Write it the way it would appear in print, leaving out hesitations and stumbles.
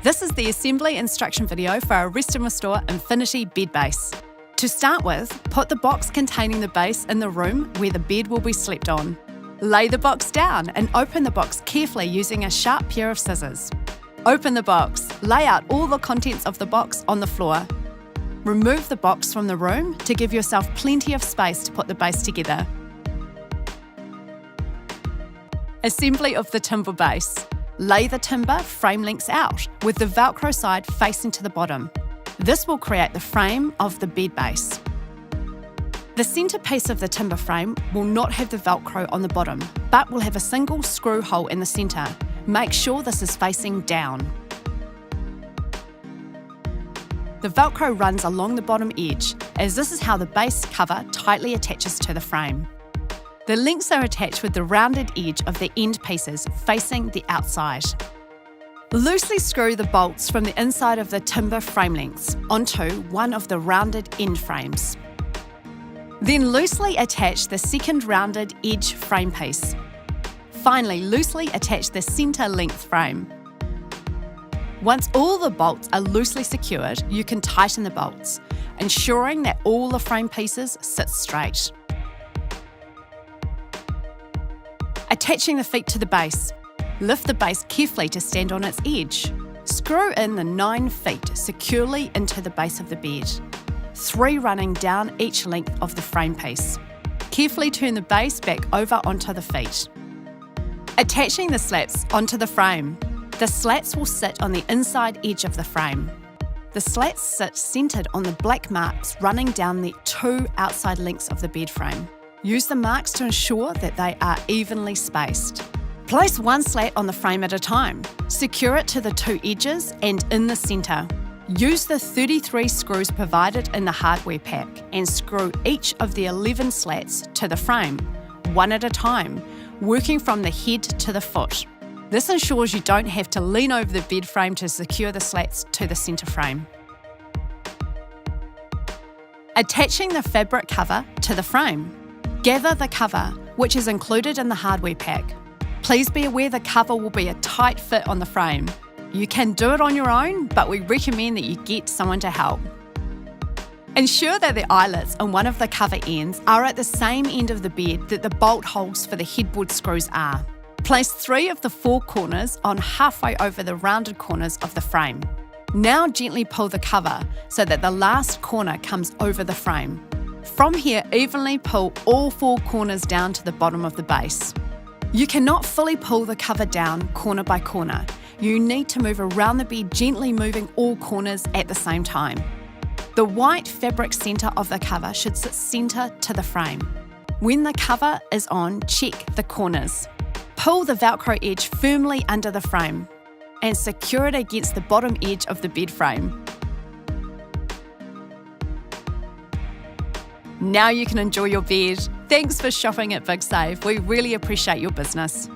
This is the assembly instruction video for our Rest and Restore Infinity bed base. To start with, put the box containing the base in the room where the bed will be slept on. Lay the box down and open the box carefully using a sharp pair of scissors. Open the box, lay out all the contents of the box on the floor. Remove the box from the room to give yourself plenty of space to put the base together. Assembly of the timber base. Lay the timber frame lengths out, with the Velcro side facing to the bottom. This will create the frame of the bed base. The centre piece of the timber frame will not have the Velcro on the bottom, but will have a single screw hole in the centre. Make sure this is facing down. The Velcro runs along the bottom edge, as this is how the base cover tightly attaches to the frame. The links are attached with the rounded edge of the end pieces facing the outside. Loosely screw the bolts from the inside of the timber frame lengths onto one of the rounded end frames. Then loosely attach the second rounded edge frame piece. Finally, loosely attach the centre length frame. Once all the bolts are loosely secured, you can tighten the bolts, ensuring that all the frame pieces sit straight. Attaching the feet to the base. Lift the base carefully to stand on its edge. Screw in the 9 feet securely into the base of the bed, 3 running down each length of the frame piece. Carefully turn the base back over onto the feet. Attaching the slats onto the frame. The slats will sit on the inside edge of the frame. The slats sit centred on the black marks running down the 2 outside lengths of the bed frame. Use the marks to ensure that they are evenly spaced. Place 1 slat on the frame at a time. Secure it to the 2 edges and in the centre. Use the 33 screws provided in the hardware pack and screw each of the 11 slats to the frame, one at a time, working from the head to the foot. This ensures you don't have to lean over the bed frame to secure the slats to the centre frame. Attaching the fabric cover to the frame. Gather the cover, which is included in the hardware pack. Please be aware the cover will be a tight fit on the frame. You can do it on your own, but we recommend that you get someone to help. Ensure that the eyelets on one of the cover ends are at the same end of the bed that the bolt holes for the headboard screws are. Place 3 of the 4 corners on halfway over the rounded corners of the frame. Now gently pull the cover so that the last corner comes over the frame. From here, evenly pull all 4 corners down to the bottom of the base. You cannot fully pull the cover down corner by corner. You need to move around the bed, gently moving all corners at the same time. The white fabric centre of the cover should sit centre to the frame. When the cover is on, check the corners. Pull the Velcro edge firmly under the frame and secure it against the bottom edge of the bed frame. Now you can enjoy your bed. Thanks for shopping at Big Save. We really appreciate your business.